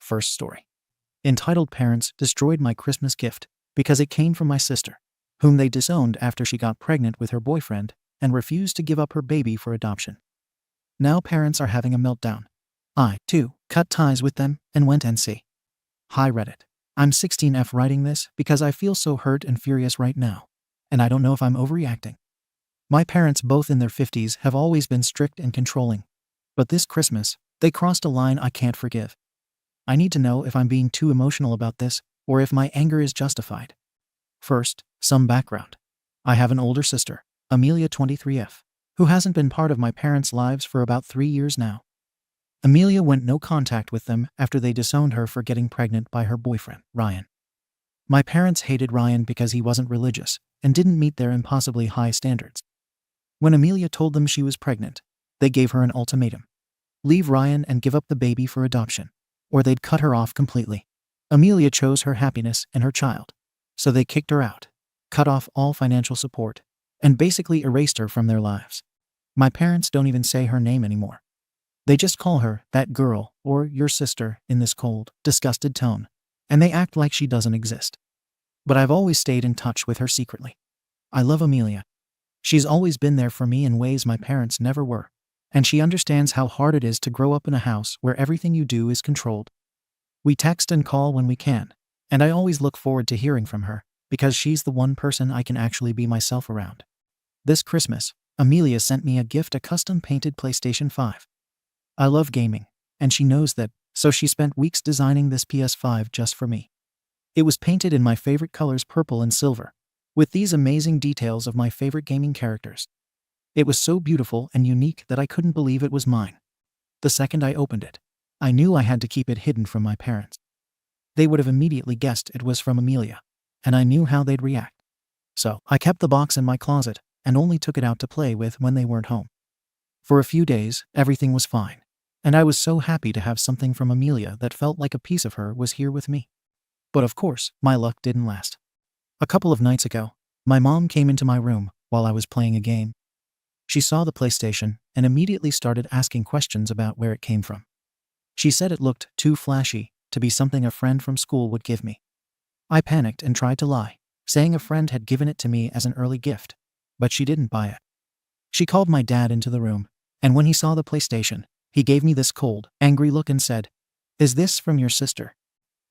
First story. Entitled Parents Destroyed My Christmas Gift because it came from my sister, whom they disowned after she got pregnant with her boyfriend and refused to give up her baby for adoption. Now parents are having a meltdown. I, too, cut ties with them and went NC. Hi Reddit. I'm 16F writing this because I feel so hurt and furious right now, and I don't know if I'm overreacting. My parents, both in their 50s, have always been strict and controlling. But this Christmas, they crossed a line I can't forgive. I need to know if I'm being too emotional about this or if my anger is justified. First, some background. I have an older sister, Amelia 23F, who hasn't been part of my parents' lives for about 3 years now. Amelia went no contact with them after they disowned her for getting pregnant by her boyfriend, Ryan. My parents hated Ryan because he wasn't religious and didn't meet their impossibly high standards. When Amelia told them she was pregnant, they gave her an ultimatum. Leave Ryan and give up the baby for adoption, or they'd cut her off completely. Amelia chose her happiness and her child, so they kicked her out, cut off all financial support, and basically erased her from their lives. My parents don't even say her name anymore. They just call her that girl or your sister in this cold, disgusted tone, and they act like she doesn't exist. But I've always stayed in touch with her secretly. I love Amelia. She's always been there for me in ways my parents never were, and she understands how hard it is to grow up in a house where everything you do is controlled. We text and call when we can, and I always look forward to hearing from her because she's the one person I can actually be myself around. This Christmas, Amelia sent me a gift, a custom-painted PlayStation 5. I love gaming, and she knows that, so she spent weeks designing this PS5 just for me. It was painted in my favorite colors, purple and silver, with these amazing details of my favorite gaming characters. It was so beautiful and unique that I couldn't believe it was mine. The second I opened it, I knew I had to keep it hidden from my parents. They would have immediately guessed it was from Amelia, and I knew how they'd react. So I kept the box in my closet and only took it out to play with when they weren't home. For a few days, everything was fine, and I was so happy to have something from Amelia that felt like a piece of her was here with me. But of course, my luck didn't last. A couple of nights ago, my mom came into my room while I was playing a game. She saw the PlayStation and immediately started asking questions about where it came from. She said it looked too flashy to be something a friend from school would give me. I panicked and tried to lie, saying a friend had given it to me as an early gift, but she didn't buy it. She called my dad into the room, and when he saw the PlayStation, he gave me this cold, angry look and said, "Is this from your sister?"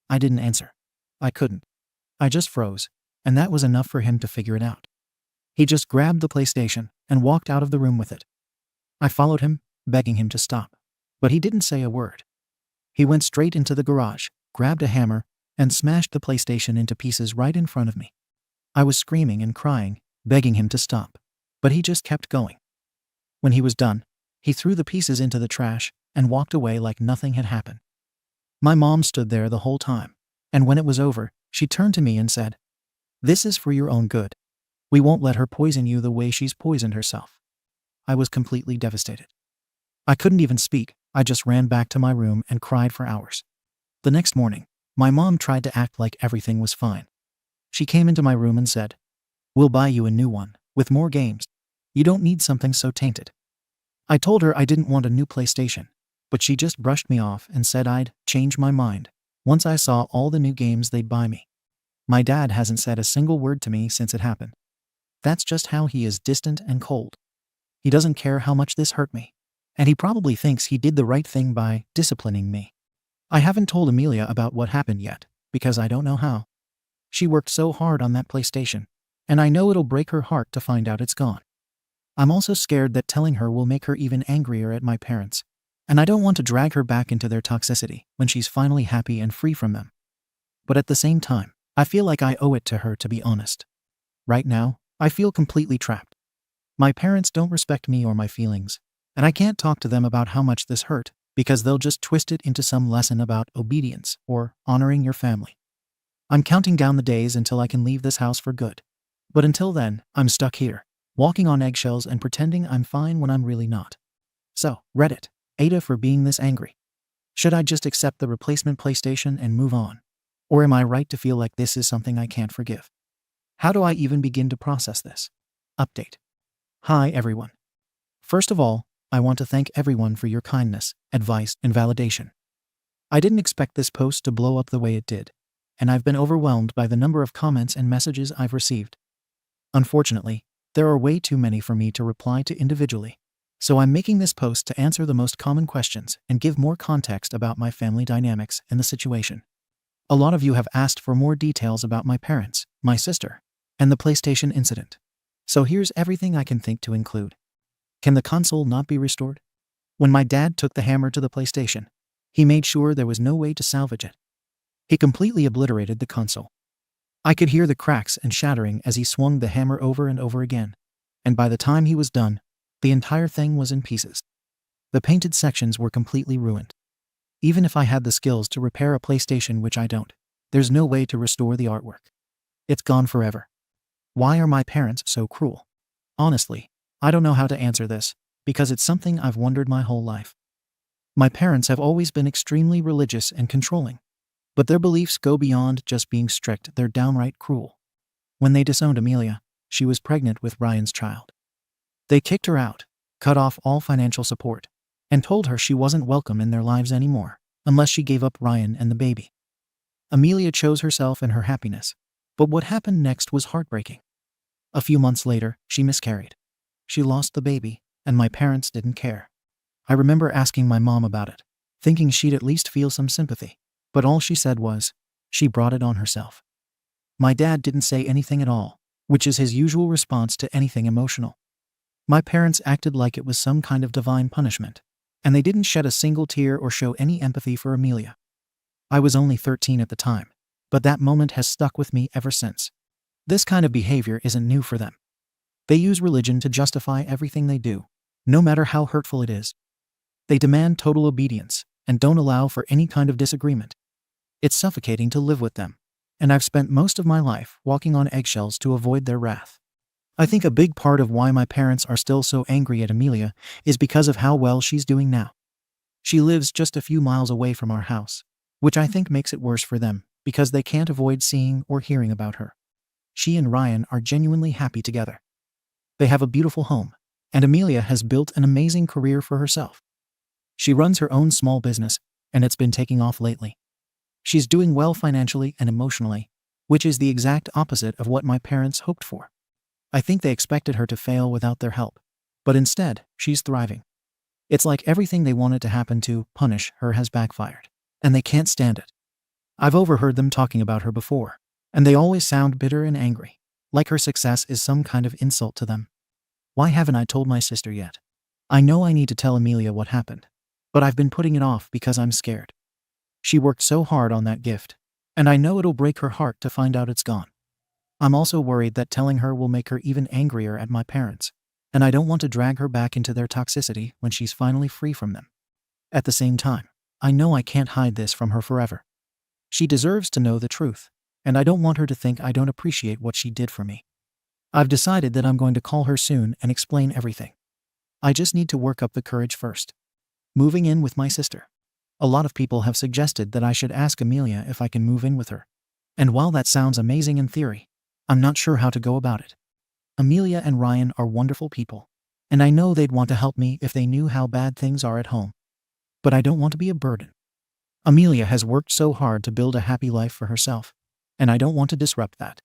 I didn't answer. I couldn't. I just froze, and that was enough for him to figure it out. He just grabbed the PlayStation and walked out of the room with it. I followed him, begging him to stop, but he didn't say a word. He went straight into the garage, grabbed a hammer, and smashed the PlayStation into pieces right in front of me. I was screaming and crying, begging him to stop, but he just kept going. When he was done, he threw the pieces into the trash and walked away like nothing had happened. My mom stood there the whole time, and when it was over, she turned to me and said, "This is for your own good. We won't let her poison you the way she's poisoned herself." I was completely devastated. I couldn't even speak. I just ran back to my room and cried for hours. The next morning, my mom tried to act like everything was fine. She came into my room and said, "We'll buy you a new one, with more games. You don't need something so tainted." I told her I didn't want a new PlayStation, but she just brushed me off and said I'd change my mind once I saw all the new games they'd buy me. My dad hasn't said a single word to me since it happened. That's just how he is, distant and cold. He doesn't care how much this hurt me, and he probably thinks he did the right thing by disciplining me. I haven't told Amelia about what happened yet, because I don't know how. She worked so hard on that PlayStation, and I know it'll break her heart to find out it's gone. I'm also scared that telling her will make her even angrier at my parents, and I don't want to drag her back into their toxicity when she's finally happy and free from them. But at the same time, I feel like I owe it to her to be honest. Right now, I feel completely trapped. My parents don't respect me or my feelings, and I can't talk to them about how much this hurt because they'll just twist it into some lesson about obedience or honoring your family. I'm counting down the days until I can leave this house for good. But until then, I'm stuck here, walking on eggshells and pretending I'm fine when I'm really not. So, Reddit, Ada for being this angry. Should I just accept the replacement PlayStation and move on? Or am I right to feel like this is something I can't forgive? How do I even begin to process this? Update. Hi everyone. First of all, I want to thank everyone for your kindness, advice, and validation. I didn't expect this post to blow up the way it did, and I've been overwhelmed by the number of comments and messages I've received. Unfortunately, there are way too many for me to reply to individually, so I'm making this post to answer the most common questions and give more context about my family dynamics and the situation. A lot of you have asked for more details about my parents, my sister, and the PlayStation incident. So here's everything I can think to include. Can the console not be restored? When my dad took the hammer to the PlayStation, he made sure there was no way to salvage it. He completely obliterated the console. I could hear the cracks and shattering as he swung the hammer over and over again, and by the time he was done, the entire thing was in pieces. The painted sections were completely ruined. Even if I had the skills to repair a PlayStation, which I don't, there's no way to restore the artwork. It's gone forever. Why are my parents so cruel? Honestly, I don't know how to answer this, because it's something I've wondered my whole life. My parents have always been extremely religious and controlling, but their beliefs go beyond just being strict, they're downright cruel. When they disowned Amelia, she was pregnant with Ryan's child. They kicked her out, cut off all financial support, and told her she wasn't welcome in their lives anymore, unless she gave up Ryan and the baby. Amelia chose herself and her happiness, but what happened next was heartbreaking. A few months later, she miscarried. She lost the baby, and my parents didn't care. I remember asking my mom about it, thinking she'd at least feel some sympathy, but all she said was, she brought it on herself. My dad didn't say anything at all, which is his usual response to anything emotional. My parents acted like it was some kind of divine punishment, and they didn't shed a single tear or show any empathy for Amelia. I was only 13 at the time, but that moment has stuck with me ever since. This kind of behavior isn't new for them. They use religion to justify everything they do, no matter how hurtful it is. They demand total obedience and don't allow for any kind of disagreement. It's suffocating to live with them, and I've spent most of my life walking on eggshells to avoid their wrath. I think a big part of why my parents are still so angry at Amelia is because of how well she's doing now. She lives just a few miles away from our house, which I think makes it worse for them because they can't avoid seeing or hearing about her. She and Ryan are genuinely happy together. They have a beautiful home, and Amelia has built an amazing career for herself. She runs her own small business, and it's been taking off lately. She's doing well financially and emotionally, which is the exact opposite of what my parents hoped for. I think they expected her to fail without their help, but instead, she's thriving. It's like everything they wanted to happen to punish her has backfired, and they can't stand it. I've overheard them talking about her before, and they always sound bitter and angry, like her success is some kind of insult to them. Why haven't I told my sister yet? I know I need to tell Amelia what happened, but I've been putting it off because I'm scared. She worked so hard on that gift, and I know it'll break her heart to find out it's gone. I'm also worried that telling her will make her even angrier at my parents, and I don't want to drag her back into their toxicity when she's finally free from them. At the same time, I know I can't hide this from her forever. She deserves to know the truth, and I don't want her to think I don't appreciate what she did for me. I've decided that I'm going to call her soon and explain everything. I just need to work up the courage first. Moving in with my sister. A lot of people have suggested that I should ask Amelia if I can move in with her. And while that sounds amazing in theory, I'm not sure how to go about it. Amelia and Ryan are wonderful people, and I know they'd want to help me if they knew how bad things are at home. But I don't want to be a burden. Amelia has worked so hard to build a happy life for herself, and I don't want to disrupt that.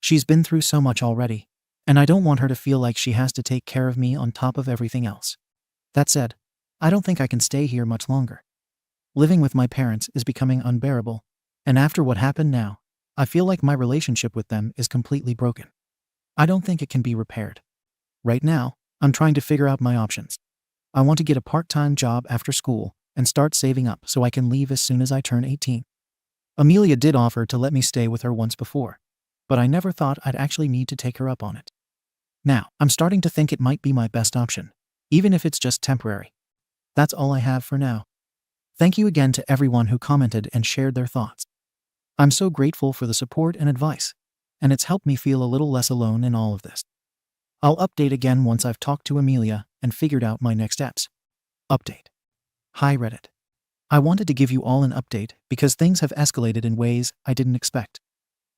She's been through so much already, and I don't want her to feel like she has to take care of me on top of everything else. That said, I don't think I can stay here much longer. Living with my parents is becoming unbearable, and after what happened now, I feel like my relationship with them is completely broken. I don't think it can be repaired. Right now, I'm trying to figure out my options. I want to get a part-time job after school and start saving up so I can leave as soon as I turn 18. Amelia did offer to let me stay with her once before, but I never thought I'd actually need to take her up on it. Now, I'm starting to think it might be my best option, even if it's just temporary. That's all I have for now. Thank you again to everyone who commented and shared their thoughts. I'm so grateful for the support and advice, and it's helped me feel a little less alone in all of this. I'll update again once I've talked to Amelia and figured out my next steps. Update. Hi Reddit. I wanted to give you all an update because things have escalated in ways I didn't expect.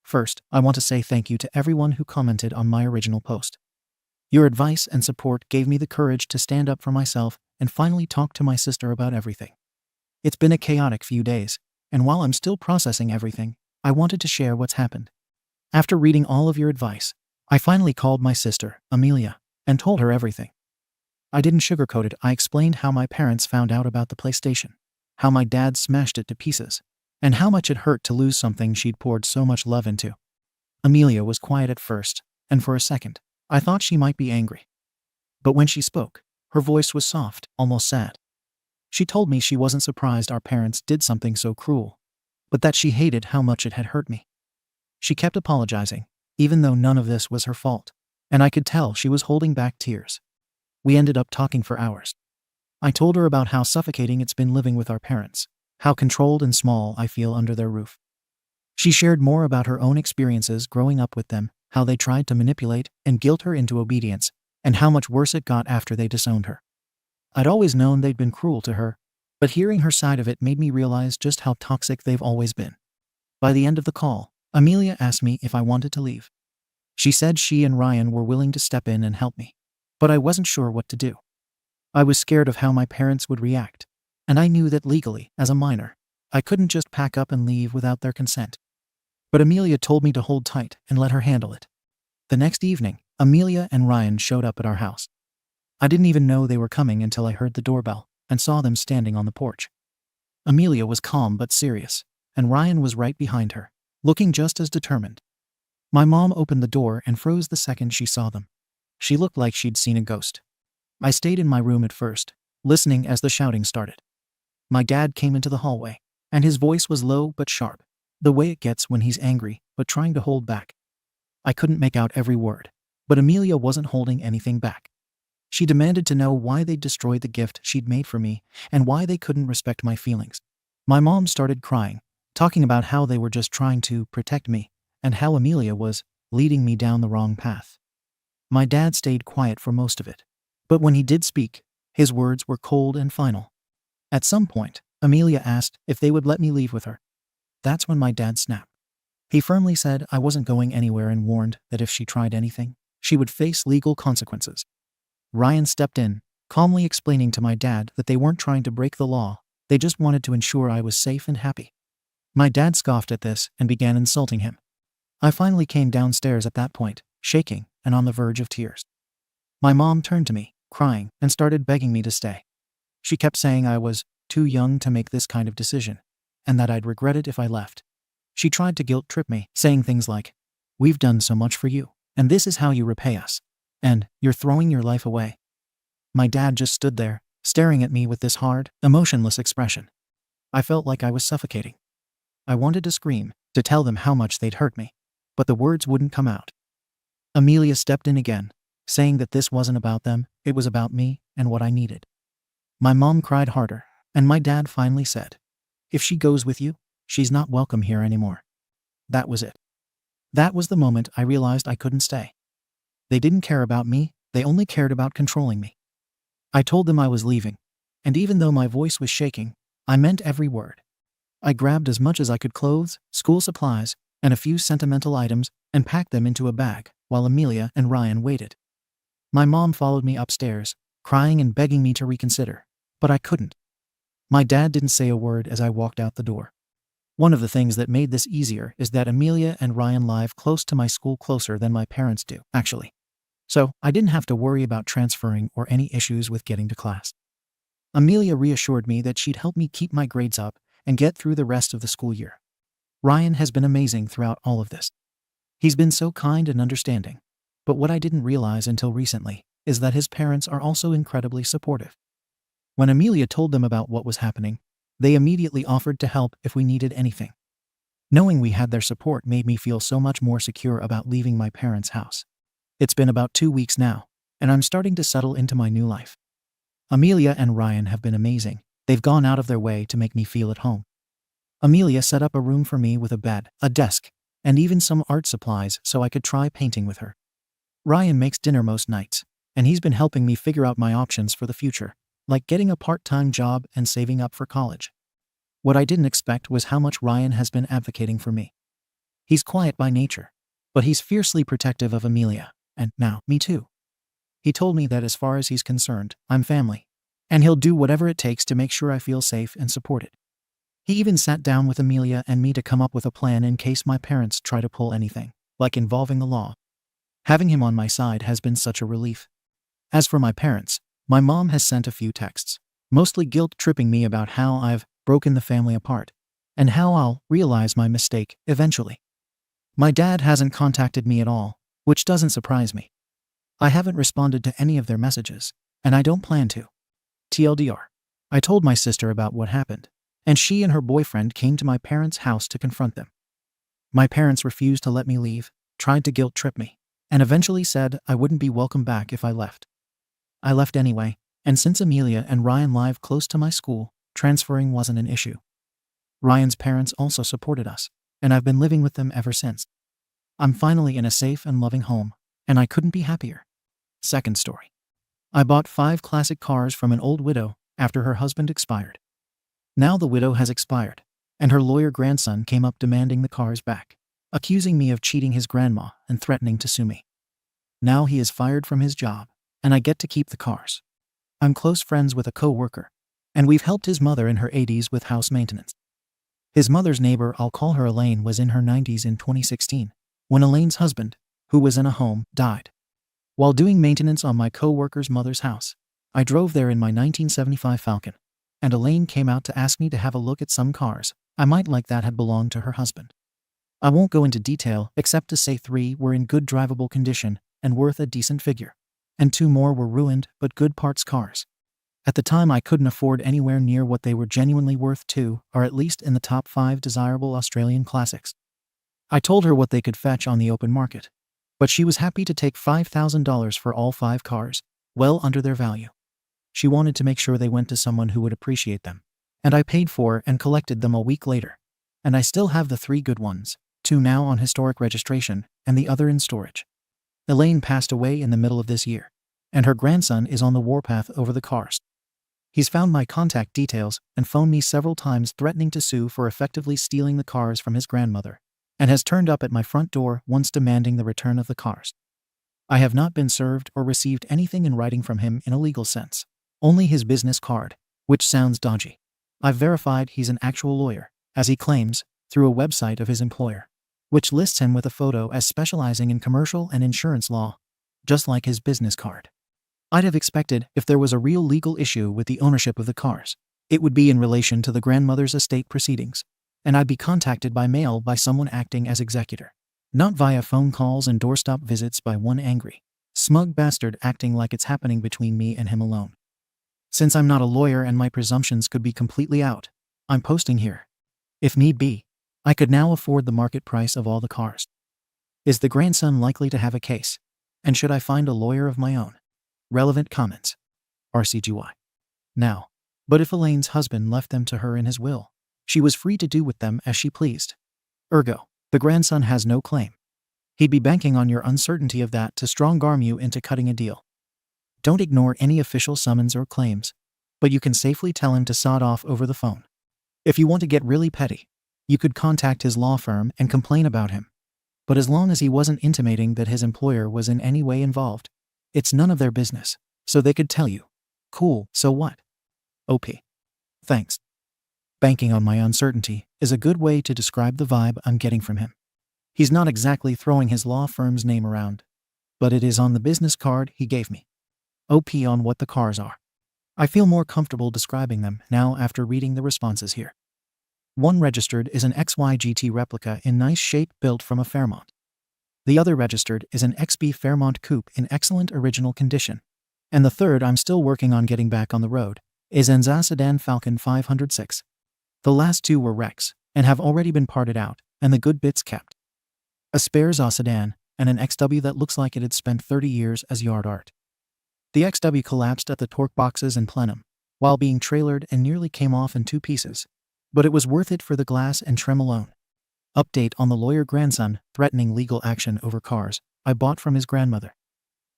First, I want to say thank you to everyone who commented on my original post. Your advice and support gave me the courage to stand up for myself and finally talk to my sister about everything. It's been a chaotic few days, and while I'm still processing everything, I wanted to share what's happened. After reading all of your advice, I finally called my sister, Amelia, and told her everything. I didn't sugarcoat it. I explained how my parents found out about the PlayStation, how my dad smashed it to pieces, and how much it hurt to lose something she'd poured so much love into. Amelia was quiet at first, and for a second, I thought she might be angry. But when she spoke, her voice was soft, almost sad. She told me she wasn't surprised our parents did something so cruel, but that she hated how much it had hurt me. She kept apologizing, even though none of this was her fault, and I could tell she was holding back tears. We ended up talking for hours. I told her about how suffocating it's been living with our parents, how controlled and small I feel under their roof. She shared more about her own experiences growing up with them, how they tried to manipulate and guilt her into obedience, and how much worse it got after they disowned her. I'd always known they'd been cruel to her, but hearing her side of it made me realize just how toxic they've always been. By the end of the call, Amelia asked me if I wanted to leave. She said she and Ryan were willing to step in and help me, but I wasn't sure what to do. I was scared of how my parents would react, and I knew that legally, as a minor, I couldn't just pack up and leave without their consent. But Amelia told me to hold tight and let her handle it. The next evening, Amelia and Ryan showed up at our house. I didn't even know they were coming until I heard the doorbell and saw them standing on the porch. Amelia was calm but serious, and Ryan was right behind her, looking just as determined. My mom opened the door and froze the second she saw them. She looked like she'd seen a ghost. I stayed in my room at first, listening as the shouting started. My dad came into the hallway, and his voice was low but sharp, the way it gets when he's angry but trying to hold back. I couldn't make out every word, but Amelia wasn't holding anything back. She demanded to know why they'd destroyed the gift she'd made for me and why they couldn't respect my feelings. My mom started crying, talking about how they were just trying to protect me and how Amelia was leading me down the wrong path. My dad stayed quiet for most of it, but when he did speak, his words were cold and final. At some point, Amelia asked if they would let me leave with her. That's when my dad snapped. He firmly said I wasn't going anywhere and warned that if she tried anything, she would face legal consequences. Ryan stepped in, calmly explaining to my dad that they weren't trying to break the law, they just wanted to ensure I was safe and happy. My dad scoffed at this and began insulting him. I finally came downstairs at that point, shaking and on the verge of tears. My mom turned to me, crying, and started begging me to stay. She kept saying I was too young to make this kind of decision, and that I'd regret it if I left. She tried to guilt trip me, saying things like, "We've done so much for you, and this is how you repay us. And you're throwing your life away." My dad just stood there, staring at me with this hard, emotionless expression. I felt like I was suffocating. I wanted to scream, to tell them how much they'd hurt me, but the words wouldn't come out. Amelia stepped in again, saying that this wasn't about them, it was about me and what I needed. My mom cried harder, and my dad finally said, "If she goes with you, she's not welcome here anymore." That was it. That was the moment I realized I couldn't stay. They didn't care about me, they only cared about controlling me. I told them I was leaving, and even though my voice was shaking, I meant every word. I grabbed as much as I could: clothes, school supplies, and a few sentimental items, and packed them into a bag, while Amelia and Ryan waited. My mom followed me upstairs, crying and begging me to reconsider, but I couldn't. My dad didn't say a word as I walked out the door. One of the things that made this easier is that Amelia and Ryan live close to my school, closer than my parents do, actually. So I didn't have to worry about transferring or any issues with getting to class. Amelia reassured me that she'd help me keep my grades up and get through the rest of the school year. Ryan has been amazing throughout all of this. He's been so kind and understanding. But what I didn't realize until recently is that his parents are also incredibly supportive. When Amelia told them about what was happening, they immediately offered to help if we needed anything. Knowing we had their support made me feel so much more secure about leaving my parents' house. It's been about 2 weeks now, and I'm starting to settle into my new life. Amelia and Ryan have been amazing. They've gone out of their way to make me feel at home. Amelia set up a room for me with a bed, a desk, and even some art supplies so I could try painting with her. Ryan makes dinner most nights, and he's been helping me figure out my options for the future, like getting a part-time job and saving up for college. What I didn't expect was how much Ryan has been advocating for me. He's quiet by nature, but he's fiercely protective of Amelia, and now, me too. He told me that as far as he's concerned, I'm family, and he'll do whatever it takes to make sure I feel safe and supported. He even sat down with Amelia and me to come up with a plan in case my parents try to pull anything, like involving the law. Having him on my side has been such a relief. As for my parents, my mom has sent a few texts, mostly guilt-tripping me about how I've broken the family apart, and how I'll realize my mistake eventually. My dad hasn't contacted me at all, which doesn't surprise me. I haven't responded to any of their messages, and I don't plan to. TLDR. I told my sister about what happened, and she and her boyfriend came to my parents' house to confront them. My parents refused to let me leave, tried to guilt-trip me, and eventually said I wouldn't be welcome back if I left. I left anyway, and since Amelia and Ryan live close to my school, transferring wasn't an issue. Ryan's parents also supported us, and I've been living with them ever since. I'm finally in a safe and loving home, and I couldn't be happier. Second story. I bought 5 classic cars from an old widow after her husband expired. Now the widow has expired, and her lawyer grandson came up demanding the cars back, accusing me of cheating his grandma and threatening to sue me. Now he is fired from his job, and I get to keep the cars. I'm close friends with a co-worker, and we've helped his mother in her 80s with house maintenance. His mother's neighbor, I'll call her Elaine, was in her 90s in 2016, when Elaine's husband, who was in a home, died. While doing maintenance on my co-worker's mother's house, I drove there in my 1975 Falcon, and Elaine came out to ask me to have a look at some cars I might like that had belonged to her husband. I won't go into detail except to say 3 were in good drivable condition and worth a decent figure, and 2 more were ruined but good parts cars. At the time I couldn't afford anywhere near what they were genuinely worth. 2 are at least in the top 5 desirable Australian classics. I told her what they could fetch on the open market, but she was happy to take $5,000 for all 5 cars, well under their value. She wanted to make sure they went to someone who would appreciate them, and I paid for and collected them a week later, and I still have the 3 good ones, 2 now on historic registration and the other in storage. Elaine passed away in the middle of this year, and her grandson is on the warpath over the cars. He's found my contact details and phoned me several times threatening to sue for effectively stealing the cars from his grandmother, and has turned up at my front door once demanding the return of the cars. I have not been served or received anything in writing from him in a legal sense, only his business card, which sounds dodgy. I've verified he's an actual lawyer, as he claims, through a website of his employer, which lists him with a photo as specializing in commercial and insurance law, just like his business card. I'd have expected if there was a real legal issue with the ownership of the cars, it would be in relation to the grandmother's estate proceedings, and I'd be contacted by mail by someone acting as executor, not via phone calls and doorstop visits by one angry, smug bastard acting like it's happening between me and him alone. Since I'm not a lawyer and my presumptions could be completely out, I'm posting here. If need be, I could now afford the market price of all the cars. Is the grandson likely to have a case? And should I find a lawyer of my own? Relevant comments. RCGY. Now, but if Elaine's husband left them to her in his will, she was free to do with them as she pleased. Ergo, the grandson has no claim. He'd be banking on your uncertainty of that to strong-arm you into cutting a deal. Don't ignore any official summons or claims, but you can safely tell him to sod off over the phone. If you want to get really petty, you could contact his law firm and complain about him. But as long as he wasn't intimating that his employer was in any way involved, it's none of their business, so they could tell you. Cool, so what? OP. Thanks. Banking on my uncertainty is a good way to describe the vibe I'm getting from him. He's not exactly throwing his law firm's name around, but it is on the business card he gave me. OP on what the cars are. I feel more comfortable describing them now after reading the responses here. One registered is an XY-GT replica in nice shape built from a Fairmont. The other registered is an XB Fairmont Coupe in excellent original condition. And the third I'm still working on getting back on the road is an XA Sedan Falcon 506. The last 2 were wrecks and have already been parted out and the good bits kept. A spare XA Sedan and an XW that looks like it had spent 30 years as yard art. The XW collapsed at the torque boxes in plenum while being trailered and nearly came off in 2 pieces, but it was worth it for the glass and trim alone. Update on the lawyer grandson threatening legal action over cars I bought from his grandmother.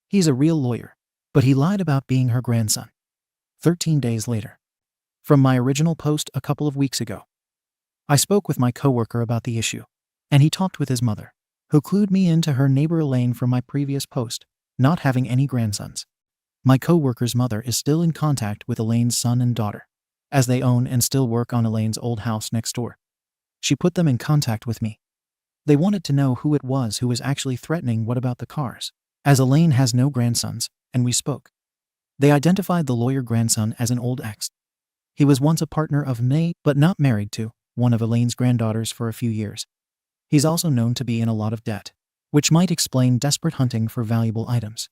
He's a real lawyer, but he lied about being her grandson. 13 days later. From my original post a couple of weeks ago. I spoke with my coworker about the issue, and he talked with his mother, who clued me into her neighbor Elaine from my previous post, not having any grandsons. My co-worker's mother is still in contact with Elaine's son and daughter, as they own and still work on Elaine's old house next door. She put them in contact with me. They wanted to know who it was who was actually threatening what about the cars, as Elaine has no grandsons, and we spoke. They identified the lawyer grandson as an old ex. He was once a partner of May, but not married to, one of Elaine's granddaughters for a few years. He's also known to be in a lot of debt, which might explain desperate hunting for valuable items.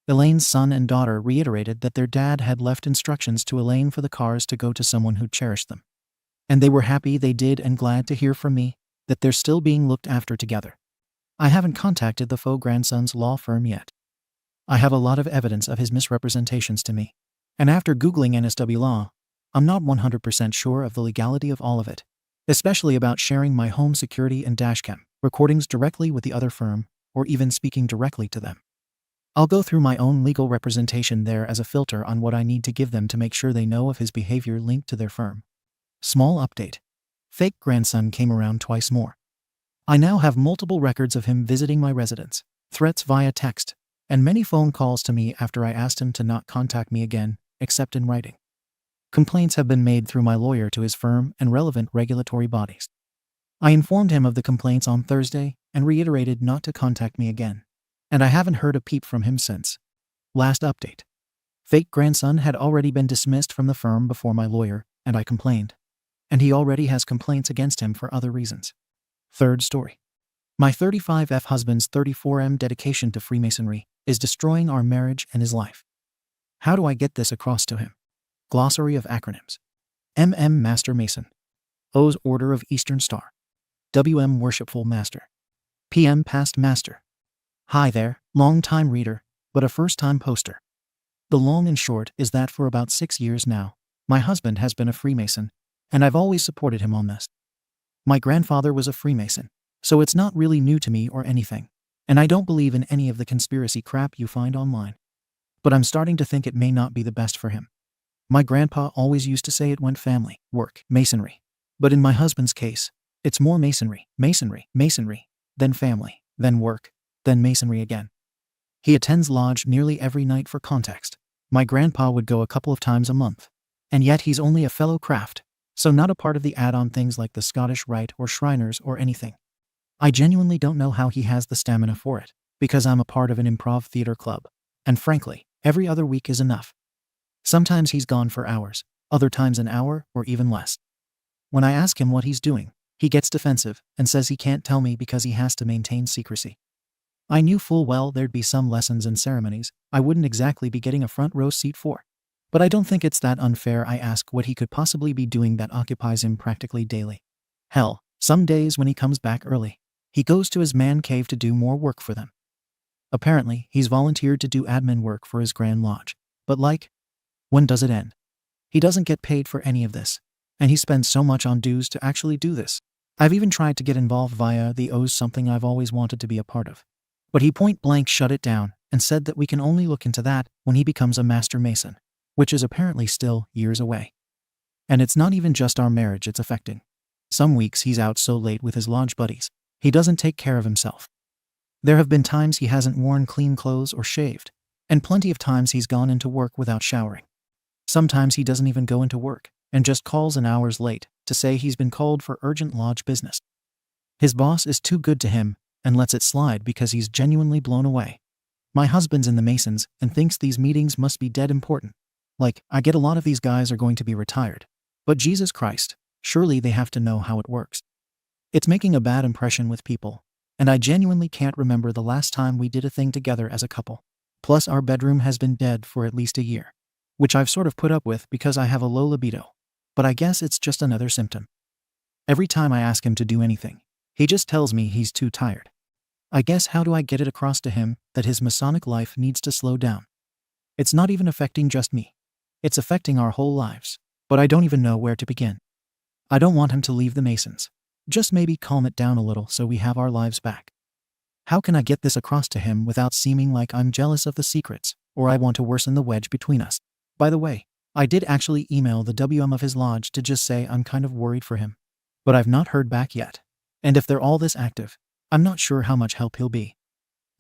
Elaine's son and daughter reiterated that their dad had left instructions to Elaine for the cars to go to someone who cherished them. And they were happy they did and glad to hear from me that they're still being looked after together. I haven't contacted the faux grandson's law firm yet. I have a lot of evidence of his misrepresentations to me. And after Googling NSW law, I'm not 100% sure of the legality of all of it, especially about sharing my home security and dashcam recordings directly with the other firm, or even speaking directly to them. I'll go through my own legal representation there as a filter on what I need to give them to make sure they know of his behavior linked to their firm. Small update. Fake grandson came around twice more. I now have multiple records of him visiting my residence, threats via text, and many phone calls to me after I asked him to not contact me again, except in writing. Complaints have been made through my lawyer to his firm and relevant regulatory bodies. I informed him of the complaints on Thursday and reiterated not to contact me again, and I haven't heard a peep from him since. Last update. Fake grandson had already been dismissed from the firm before my lawyer, and I complained. And he already has complaints against him for other reasons. Third story. My 35F husband's 34M dedication to Freemasonry is destroying our marriage and his life. How do I get this across to him? Glossary of acronyms. MM Master Mason. O's Order of Eastern Star. WM Worshipful Master. PM Past Master. Hi there, long-time reader, but a first-time poster. The long and short is that for about 6 years now, my husband has been a Freemason, and I've always supported him on this. My grandfather was a Freemason, so it's not really new to me or anything, and I don't believe in any of the conspiracy crap you find online. But I'm starting to think it may not be the best for him. My grandpa always used to say it went family, work, masonry. But in my husband's case, it's more masonry, masonry, masonry, then family, then work, then masonry again. He attends lodge nearly every night. For context, my grandpa would go a couple of times a month, and yet he's only a fellow craft, so not a part of the add-on things like the Scottish Rite or Shriners or anything. I genuinely don't know how he has the stamina for it, because I'm a part of an improv theater club, and frankly, every other week is enough. Sometimes he's gone for hours, other times an hour or even less. When I ask him what he's doing, he gets defensive and says he can't tell me because he has to maintain secrecy. I knew full well there'd be some lessons and ceremonies I wouldn't exactly be getting a front row seat for. But I don't think it's that unfair. I ask what he could possibly be doing that occupies him practically daily. Hell, some days when he comes back early, he goes to his man cave to do more work for them. Apparently, he's volunteered to do admin work for his Grand Lodge. But when does it end? He doesn't get paid for any of this, and he spends so much on dues to actually do this. I've even tried to get involved via the O's, something I've always wanted to be a part of. But he point blank shut it down and said that we can only look into that when he becomes a Master Mason, which is apparently still years away. And it's not even just our marriage it's affecting. Some weeks he's out so late with his lodge buddies, he doesn't take care of himself. There have been times he hasn't worn clean clothes or shaved, and plenty of times he's gone into work without showering. Sometimes he doesn't even go into work and just calls an hours late to say he's been called for urgent lodge business. His boss is too good to him and lets it slide because he's genuinely blown away. My husband's in the Masons and thinks these meetings must be dead important. I get a lot of these guys are going to be retired. But Jesus Christ, surely they have to know how it works. It's making a bad impression with people, and I genuinely can't remember the last time we did a thing together as a couple. Plus our bedroom has been dead for at least a year, which I've sort of put up with because I have a low libido. But I guess it's just another symptom. Every time I ask him to do anything, he just tells me he's too tired. I guess how do I get it across to him that his Masonic life needs to slow down? It's not even affecting just me. It's affecting our whole lives, but I don't even know where to begin. I don't want him to leave the Masons. Just maybe calm it down a little so we have our lives back. How can I get this across to him without seeming like I'm jealous of the secrets, or I want to worsen the wedge between us? By the way, I did actually email the WM of his lodge to just say I'm kind of worried for him. But I've not heard back yet. And if they're all this active, I'm not sure how much help he'll be.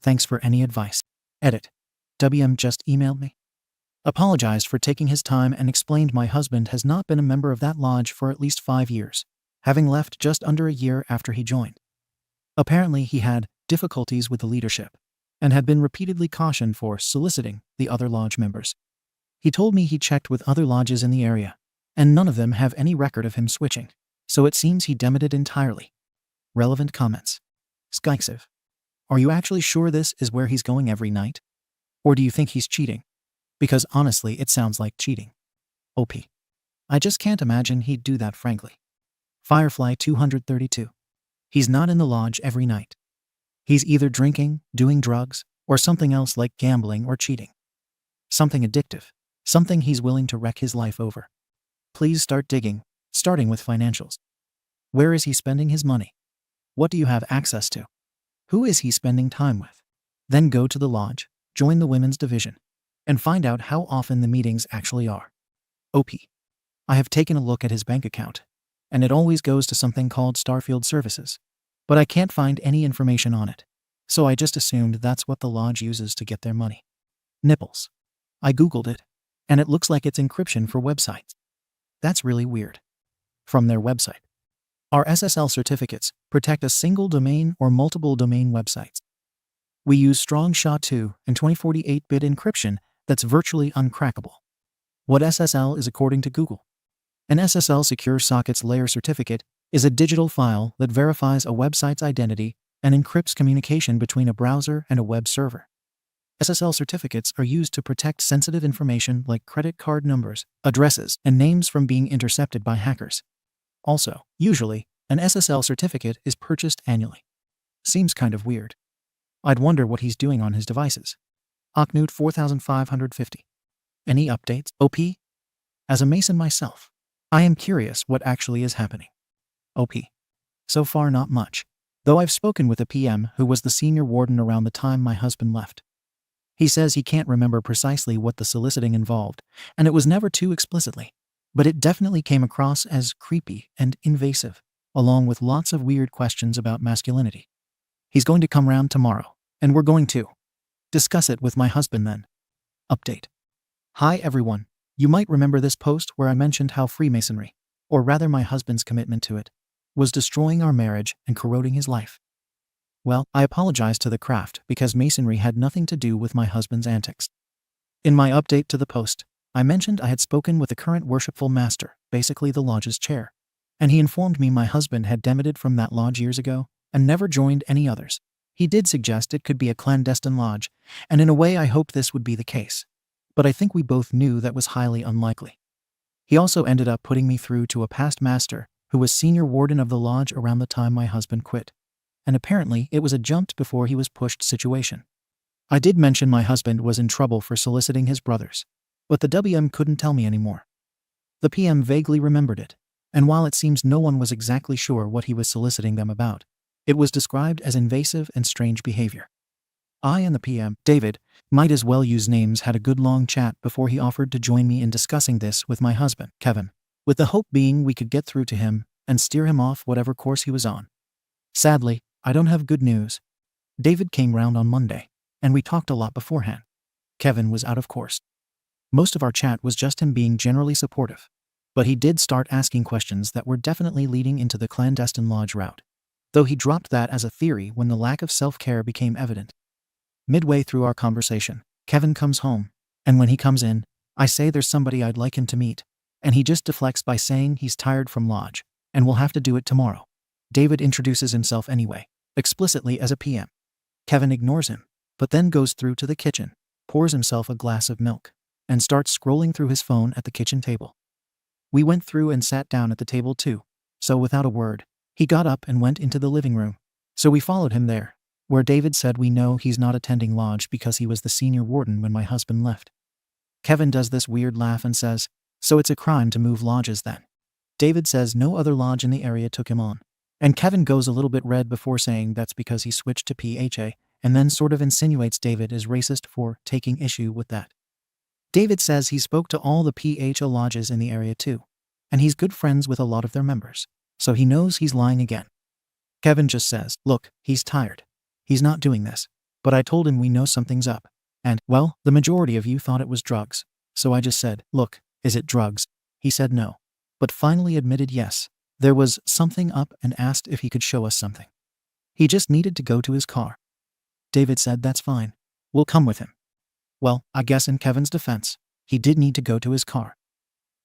Thanks for any advice. Edit. WM just emailed me. apologized for taking his time, and explained my husband has not been a member of that lodge for at least 5 years, having left just under a year after he joined. Apparently, he had difficulties with the leadership and had been repeatedly cautioned for soliciting the other lodge members. He told me he checked with other lodges in the area, and none of them have any record of him switching, so it seems he demoted entirely. Relevant comments. Skyxiv. Are you actually sure this is where he's going every night? Or do you think he's cheating? Because honestly, it sounds like cheating. OP. I just can't imagine he'd do that, frankly. Firefly 232. He's not in the lodge every night. He's either drinking, doing drugs, or something else like gambling or cheating. Something addictive. Something he's willing to wreck his life over. Please start digging, starting with financials. Where is he spending his money? What do you have access to? Who is he spending time with? Then go to the lodge, join the women's division, and find out how often the meetings actually are. OP. I have taken a look at his bank account, and it always goes to something called Starfield Services, but I can't find any information on it, so I just assumed that's what the lodge uses to get their money. Nipples. I googled it, and it looks like it's encryption for websites. That's really weird. From their website. Our SSL certificates protect a single domain or multiple domain websites. We use Strong SHA-2 and 2048-bit encryption that's virtually uncrackable. What SSL is according to Google? An SSL Secure Sockets Layer certificate is a digital file that verifies a website's identity and encrypts communication between a browser and a web server. SSL certificates are used to protect sensitive information like credit card numbers, addresses, and names from being intercepted by hackers. Also, usually, an SSL certificate is purchased annually. Seems kind of weird. I'd wonder what he's doing on his devices. Aknut 4550. Any updates, OP? As a Mason myself, I am curious what actually is happening. OP. So far not much, though I've spoken with a PM who was the senior warden around the time my husband left. He says he can't remember precisely what the soliciting involved, and it was never too explicitly, but it definitely came across as creepy and invasive, along with lots of weird questions about masculinity. He's going to come round tomorrow, and we're going to discuss it with my husband then. Update. Hi everyone. You might remember this post where I mentioned how Freemasonry, or rather my husband's commitment to it, was destroying our marriage and corroding his life. Well, I apologize to the craft because Masonry had nothing to do with my husband's antics. In my update to the post, I mentioned I had spoken with the current worshipful master, basically the lodge's chair, and he informed me my husband had demoted from that lodge years ago and never joined any others. He did suggest it could be a clandestine lodge, and in a way I hoped this would be the case, but I think we both knew that was highly unlikely. He also ended up putting me through to a past master who was senior warden of the lodge around the time my husband quit, and apparently it was a jumped before he was pushed situation. I did mention my husband was in trouble for soliciting his brothers, but the WM couldn't tell me anymore. The PM vaguely remembered it, and while it seems no one was exactly sure what he was soliciting them about, it was described as invasive and strange behavior. I and the PM, David, might as well use names, had a good long chat before he offered to join me in discussing this with my husband, Kevin, with the hope being we could get through to him and steer him off whatever course he was on. Sadly, I don't have good news. David came round on Monday, and we talked a lot beforehand. Kevin was out of course. Most of our chat was just him being generally supportive, but he did start asking questions that were definitely leading into the clandestine lodge route, though he dropped that as a theory when the lack of self-care became evident. Midway through our conversation, Kevin comes home, and when he comes in, I say there's somebody I'd like him to meet, and he just deflects by saying he's tired from lodge, and will have to do it tomorrow. David introduces himself anyway, explicitly as a PM. Kevin ignores him, but then goes through to the kitchen, pours himself a glass of milk, and starts scrolling through his phone at the kitchen table. We went through and sat down at the table too, so without a word, he got up and went into the living room, so we followed him there, where David said we know he's not attending lodge because he was the senior warden when my husband left. Kevin does this weird laugh and says, so it's a crime to move lodges then. David says no other lodge in the area took him on, and Kevin goes a little bit red before saying that's because he switched to PHA, and then sort of insinuates David is racist for taking issue with that. David says he spoke to all the PHA lodges in the area too, and he's good friends with a lot of their members, so he knows he's lying again. Kevin just says, look, he's tired. He's not doing this, but I told him we know something's up, and, well, the majority of you thought it was drugs, So I just said, "Look, is it drugs?" He said no, but finally admitted yes. There was something up and asked if he could show us something. He just needed to go to his car. David said, "That's fine. We'll come with him." Well, I guess in Kevin's defense, he did need to go to his car.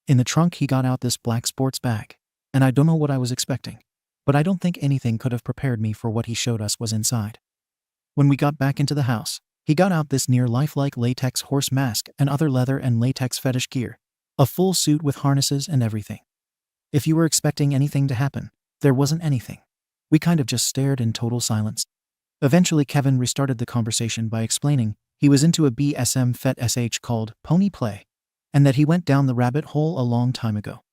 In the trunk he got out this black sports bag, and I don't know what I was expecting, but I don't think anything could have prepared me for what he showed us was inside. When we got back into the house, he got out this near lifelike latex horse mask and other leather and latex fetish gear, a full suit with harnesses and everything. If you were expecting anything to happen, there wasn't anything. We kind of just stared in total silence. Eventually Kevin restarted the conversation by explaining he was into a BSM fet sh called pony play, and that he went down the rabbit hole a long time ago.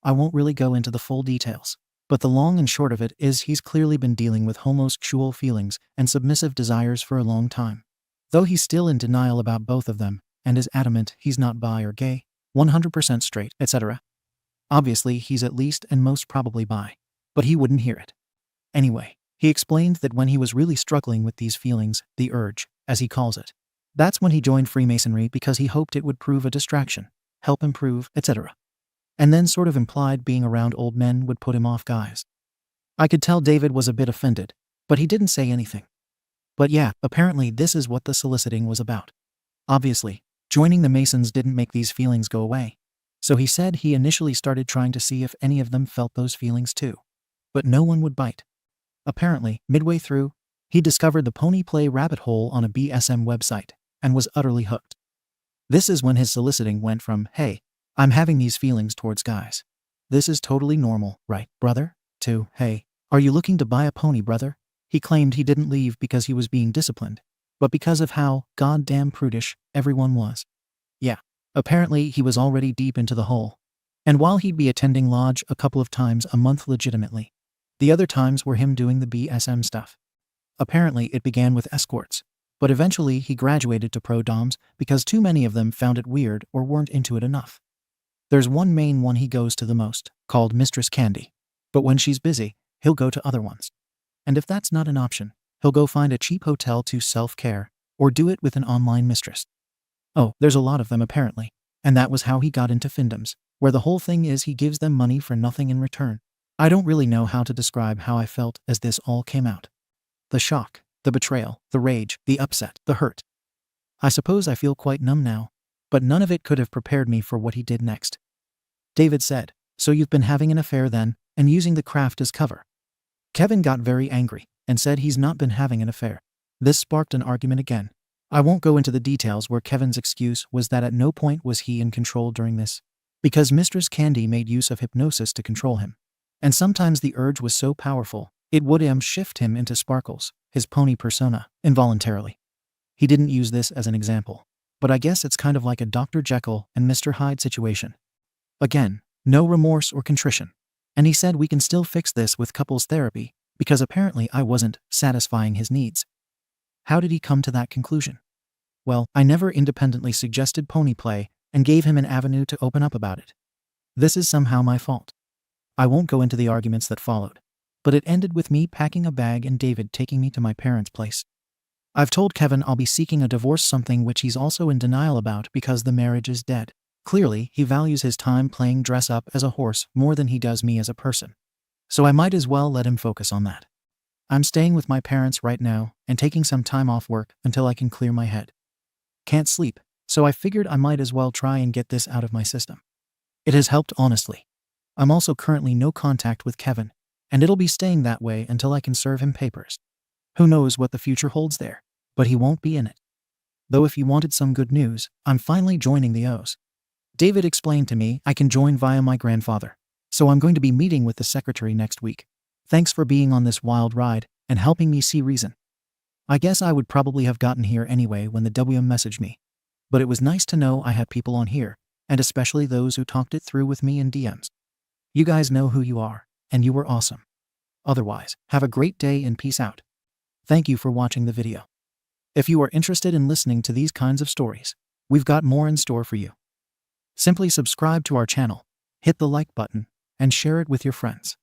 I won't really go into the full details, but the long and short of it is he's clearly been dealing with homosexual feelings and submissive desires for a long time. Though he's still in denial about both of them, and is adamant he's not bi or gay, 100% straight, etc. Obviously he's at least and most probably bi, but he wouldn't hear it. Anyway, he explained that when he was really struggling with these feelings, the urge, as he calls it, that's when he joined Freemasonry because he hoped it would prove a distraction, help improve, etc. And then sort of implied being around old men would put him off guys. I could tell David was a bit offended, but he didn't say anything. But yeah, apparently this is what the soliciting was about. Obviously, joining the Masons didn't make these feelings go away. So he said he initially started trying to see if any of them felt those feelings too. But no one would bite. Apparently, midway through, he discovered the pony play rabbit hole on a BSM website and was utterly hooked. This is when his soliciting went from, "Hey, I'm having these feelings towards guys. This is totally normal, right, brother?" to, "Hey, are you looking to buy a pony, brother?" He claimed he didn't leave because he was being disciplined, but because of how goddamn prudish everyone was. Yeah, apparently he was already deep into the hole. And while he'd be attending lodge a couple of times a month legitimately, the other times were him doing the BSM stuff. Apparently it began with escorts, but eventually he graduated to pro-doms because too many of them found it weird or weren't into it enough. There's one main one he goes to the most, called Mistress Candy, but when she's busy, he'll go to other ones. And if that's not an option, he'll go find a cheap hotel to self-care, or do it with an online mistress. Oh, there's a lot of them apparently, and that was how he got into findoms, where the whole thing is he gives them money for nothing in return. I don't really know how to describe how I felt as this all came out. The shock, the betrayal, the rage, the upset, the hurt. I suppose I feel quite numb now, but none of it could have prepared me for what he did next. David said, "So you've been having an affair then, and using the craft as cover?" Kevin got very angry and said he's not been having an affair. This sparked an argument again. I won't go into the details where Kevin's excuse was that at no point was he in control during this, because Mistress Candy made use of hypnosis to control him. And sometimes the urge was so powerful, it would shift him into Sparkles, his pony persona, involuntarily. He didn't use this as an example, but I guess it's kind of like a Dr. Jekyll and Mr. Hyde situation. Again, no remorse or contrition. And he said we can still fix this with couples therapy, because apparently I wasn't satisfying his needs. How did he come to that conclusion? Well, I never independently suggested pony play and gave him an avenue to open up about it. This is somehow my fault. I won't go into the arguments that followed, but it ended with me packing a bag and David taking me to my parents' place. I've told Kevin I'll be seeking a divorce, something which he's also in denial about because the marriage is dead. Clearly, he values his time playing dress up as a horse more than he does me as a person. So I might as well let him focus on that. I'm staying with my parents right now and taking some time off work until I can clear my head. Can't sleep, so I figured I might as well try and get this out of my system. It has helped, honestly. I'm also currently no contact with Kevin, and it'll be staying that way until I can serve him papers. Who knows what the future holds there, but he won't be in it. Though if you wanted some good news, I'm finally joining the O's. David explained to me I can join via my grandfather, so I'm going to be meeting with the secretary next week. Thanks for being on this wild ride and helping me see reason. I guess I would probably have gotten here anyway when the WM messaged me, but it was nice to know I had people on here, and especially those who talked it through with me in DMs. You guys know who you are, and you were awesome. Otherwise, have a great day and peace out. Thank you for watching the video. If you are interested in listening to these kinds of stories, we've got more in store for you. Simply subscribe to our channel, hit the like button, and share it with your friends.